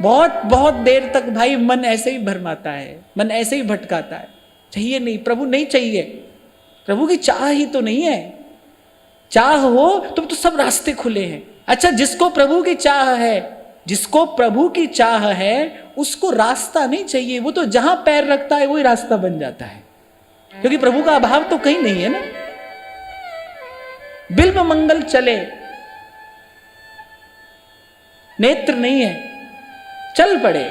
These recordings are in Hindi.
बहुत बहुत देर तक भाई मन ऐसे ही भरमाता है, मन ऐसे ही भटकाता है। चाहिए नहीं, प्रभु नहीं चाहिए, प्रभु की चाह ही तो नहीं है। चाह हो तो सब रास्ते खुले हैं। अच्छा, जिसको प्रभु की चाह है, जिसको प्रभु की चाह है, उसको रास्ता नहीं चाहिए, वो तो जहां पैर रखता है वही रास्ता बन जाता है, क्योंकि प्रभु का अभाव तो कहीं नहीं है ना। बिल्व मंगल चले, नेत्र नहीं है, चल पड़े।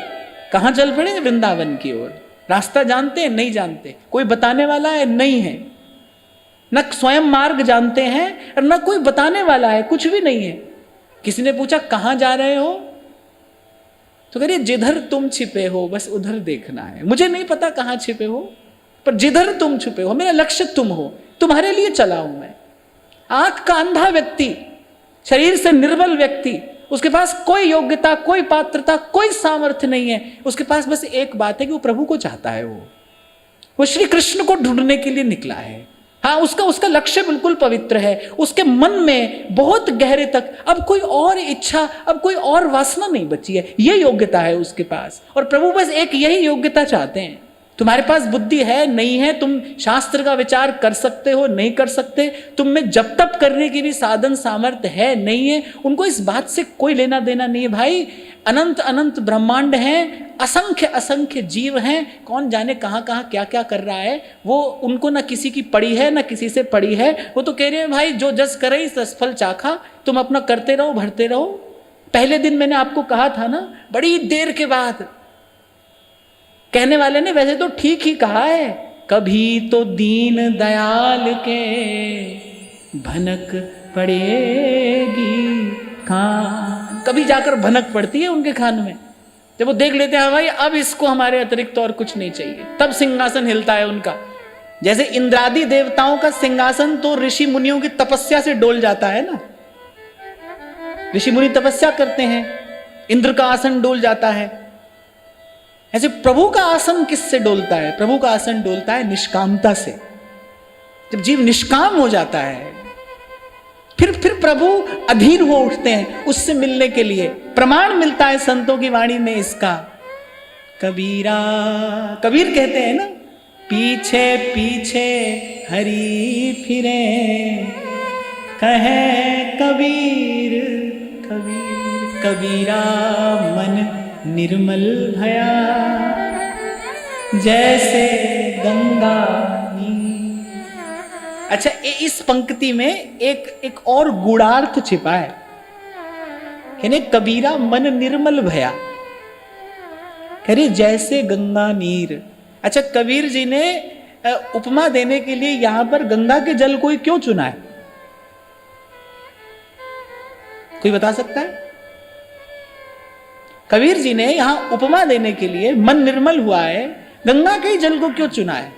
कहां चल पड़े? वृंदावन की ओर। रास्ता जानते हैं? नहीं जानते। कोई बताने वाला है? नहीं है। न स्वयं मार्ग जानते हैं और न कोई बताने वाला है, कुछ भी नहीं है। किसी ने पूछा कहां जा रहे हो, तो कह रही जिधर तुम छिपे हो बस उधर देखना है। मुझे नहीं पता कहां छिपे हो, पर जिधर तुम छिपे हो, मेरा लक्ष्य तुम हो, तुम्हारे लिए चला हूं मैं। आंख का अंधा व्यक्ति, शरीर से निर्बल व्यक्ति, उसके पास कोई योग्यता, कोई पात्रता, कोई सामर्थ्य नहीं है। उसके पास बस एक बात है कि वो प्रभु को चाहता है, वो श्री कृष्ण को ढूंढने के लिए निकला है। हाँ, उसका लक्ष्य बिल्कुल पवित्र है। उसके मन में बहुत गहरे तक अब कोई और इच्छा, अब कोई और वासना नहीं बची है। ये योग्यता है उसके पास, और प्रभु बस एक यही योग्यता चाहते हैं। तुम्हारे पास बुद्धि है, नहीं है, तुम शास्त्र का विचार कर सकते हो, नहीं कर सकते, तुम में जप तप करने की भी साधन सामर्थ्य है, नहीं है, उनको इस बात से कोई लेना देना नहीं है। भाई, अनंत अनंत ब्रह्मांड हैं, असंख्य असंख्य जीव हैं, कौन जाने कहाँ कहाँ क्या क्या कर रहा है, वो उनको ना किसी की पड़ी है ना किसी से पड़ी है। वो तो कह रहे हैं भाई जो जस करे सस फल चाखा, तुम अपना करते रहो, भरते रहो। पहले दिन मैंने आपको कहा था ना, बड़ी देर के बाद कहने वाले ने वैसे तो ठीक ही कहा है, कभी तो दीन दयाल के भनक पड़ेगी कान। कभी जाकर भनक पड़ती है उनके कान में, जब वो देख लेते हैं भाई अब इसको हमारे अतिरिक्त और कुछ नहीं चाहिए, तब सिंहासन हिलता है उनका। जैसे इंद्रादि देवताओं का सिंहासन तो ऋषि मुनियों की तपस्या से डोल जाता है ना। ऋषि मुनि तपस्या करते हैं, इंद्र का आसन डोल जाता है। ऐसे प्रभु का आसन किससे डोलता है? प्रभु का आसन डोलता है निष्कामता से। जब जीव निष्काम हो जाता है, फिर प्रभु अधीर हो उठते हैं उससे मिलने के लिए। प्रमाण मिलता है संतों की वाणी में इसका। कबीरा, कबीर कहते हैं ना, पीछे पीछे हरि फिरे, कहे कबीर कबीर, कबीरा मन निर्मल भया, जैसे गंगा नीर। अच्छा, इस पंक्ति में एक और गूढ़ार्थ छिपा है, यानी कबीरा मन निर्मल भया, कह रही जैसे गंगा नीर। अच्छा, कबीर जी ने उपमा देने के लिए यहां पर गंगा के जल को क्यों चुना है? कोई बता सकता है? कबीर जी ने यहां उपमा देने के लिए, मन निर्मल हुआ है, गंगा के ही जल को क्यों चुना है?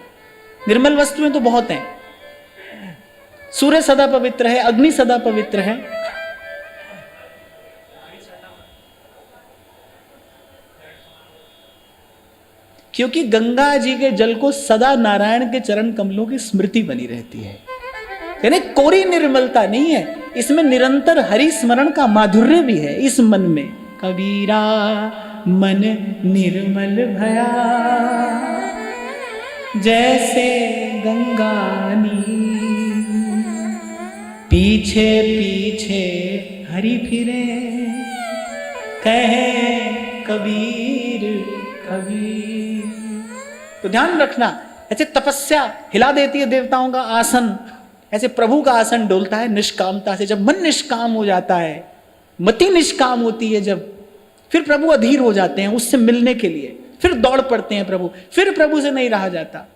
निर्मल वस्तुएं तो बहुत हैं, सूर्य सदा पवित्र है, अग्नि सदा पवित्र है, क्योंकि गंगा जी के जल को सदा नारायण के चरण कमलों की स्मृति बनी रहती है। यानी कोरी निर्मलता नहीं है इसमें, निरंतर हरि स्मरण का माधुर्य भी है इस मन में। कबीरा मन निर्मल भया, जैसे गंगा नीर, पीछे पीछे हरि फिरे, कहे कबीर कबीर। तो ध्यान रखना, ऐसे तपस्या हिला देती है देवताओं का आसन, ऐसे प्रभु का आसन डोलता है निष्कामता से। जब मन निष्काम हो जाता है, मति निष्काम होती है, जब फिर प्रभु अधीर हो जाते हैं उससे मिलने के लिए, फिर दौड़ पड़ते हैं प्रभु, फिर प्रभु से नहीं रहा जाता।